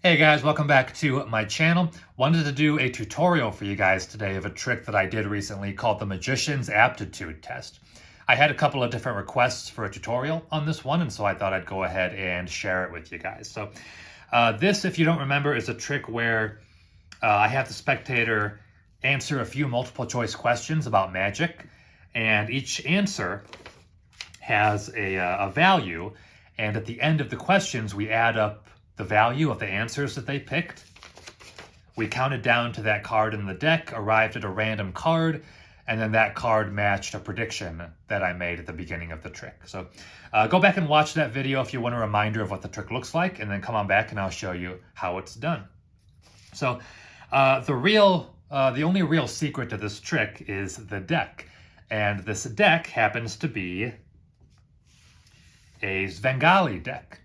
Hey guys, welcome back to my channel. Wanted to do a tutorial for you guys today of a trick that I did recently called the Magician's Aptitude Test. I had a couple of different requests for a tutorial on this one, and so I thought I'd go ahead and share it with you guys. So this, if you don't remember, is a trick where I have the spectator answer a few multiple choice questions about magic, and each answer has a value, and at the end of the questions we add up the value of the answers that they picked. We counted down to that card in the deck, arrived at a random card, and then that card matched a prediction that I made at the beginning of the trick. So go back and watch that video if you want a reminder of what the trick looks like, and then come on back and I'll show you how it's done. So the only real secret to this trick is the deck. And this deck happens to be a Svengali deck.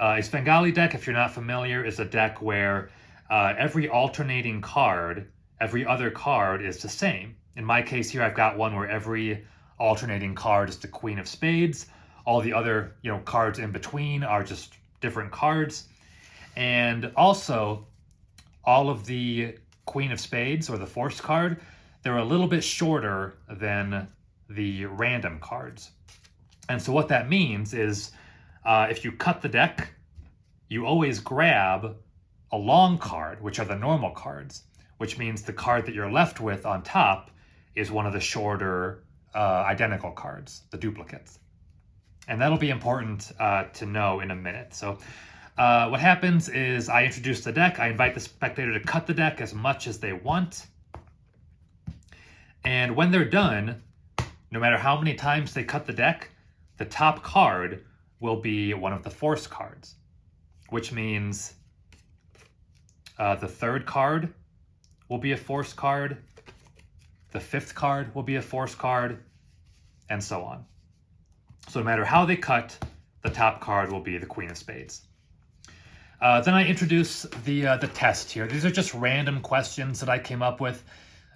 A Svengali deck, if you're not familiar, is a deck where every alternating card, every other card is the same. In my case here, I've got one where every alternating card is the Queen of Spades. All the other, cards in between are just different cards. And also, all of the Queen of Spades, or the forced card, they're a little bit shorter than the random cards. And so what that means is if you cut the deck, you always grab a long card, which are the normal cards, which means the card that you're left with on top is one of the shorter identical cards, the duplicates. And that'll be important to know in a minute. So what happens is I introduce the deck. I invite the spectator to cut the deck as much as they want. And when they're done, no matter how many times they cut the deck, the top card will be one of the forced cards, which means the third card will be a forced card, the fifth card will be a forced card, and so on. So no matter how they cut, the top card will be the Queen of Spades. Then I introduce the test here. These are just random questions that I came up with.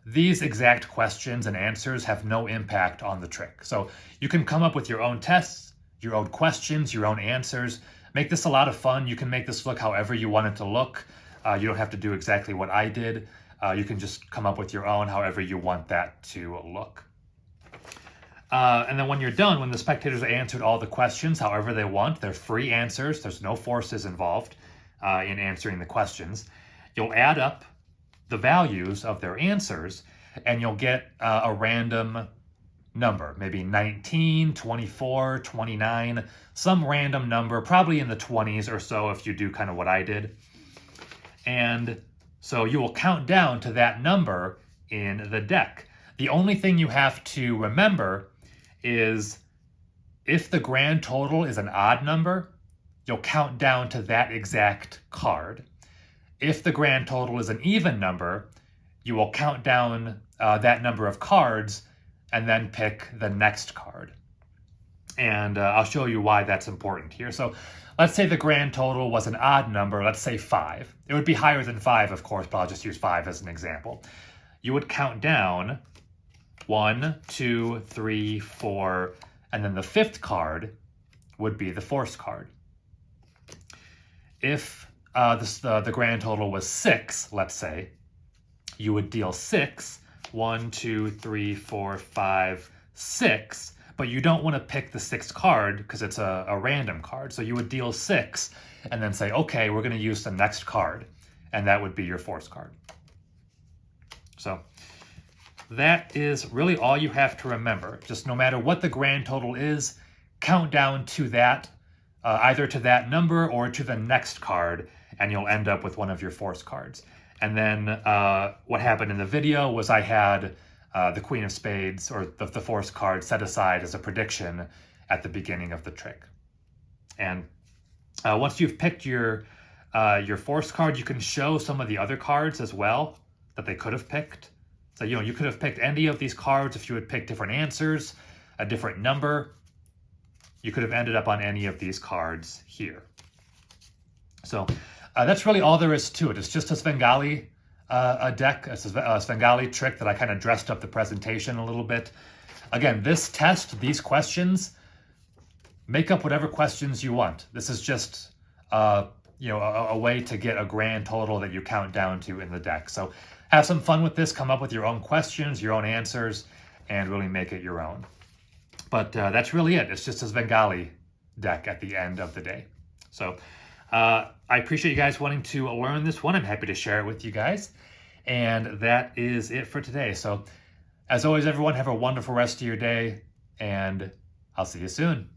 These exact questions and answers have no impact on the trick. So you can come up with your own tests, your own questions, your own answers. Make this a lot of fun. You can make this look however you want it to look. You don't have to do exactly what I did. You can just come up with your own however you want that to look. And then when you're done, when the spectators have answered all the questions however they want, they're free answers. There's no forces involved in answering the questions. You'll add up the values of their answers, and you'll get a random number, maybe 19, 24, 29, some random number, probably in the 20s or so if you do kind of what I did. And so you will count down to that number in the deck. The only thing you have to remember is if the grand total is an odd number, you'll count down to that exact card. If the grand total is an even number, you will count down that number of cards and then pick the next card. And I'll show you why that's important here. So let's say the grand total was an odd number, let's say 5. It would be higher than 5, of course, but I'll just use 5 as an example. You would count down 1, 2, 3, 4, and then the fifth card would be the forced card. If the grand total was 6, let's say, you would deal 6, 1, 2, 3, 4, 5, 6, but you don't want to pick the 6th card because it's a random card. So you would deal 6 and then say, okay, we're going to use the next card, and that would be your forced card. So that is really all you have to remember. Just no matter what the grand total is, count down to that, either to that number or to the next card, and you'll end up with one of your forced cards. And then what happened in the video was I had the Queen of Spades, or the forced card, set aside as a prediction at the beginning of the trick. And once you've picked your forced card, you can show some of the other cards as well that they could have picked. So you could have picked any of these cards if you had picked different answers, a different number. You could have ended up on any of these cards here. So that's really all there is to it. It's just a Svengali deck, a Svengali trick that I kind of dressed up the presentation a little bit. Again, this test, these questions, make up whatever questions you want. This is just a way to get a grand total that you count down to in the deck. So have some fun with this, come up with your own questions, your own answers, and really make it your own. But that's really it. It's just a Svengali deck at the end of the day. So I appreciate you guys wanting to learn this one. I'm happy to share it with you guys. And that is it for today. So as always, everyone, have a wonderful rest of your day, and I'll see you soon.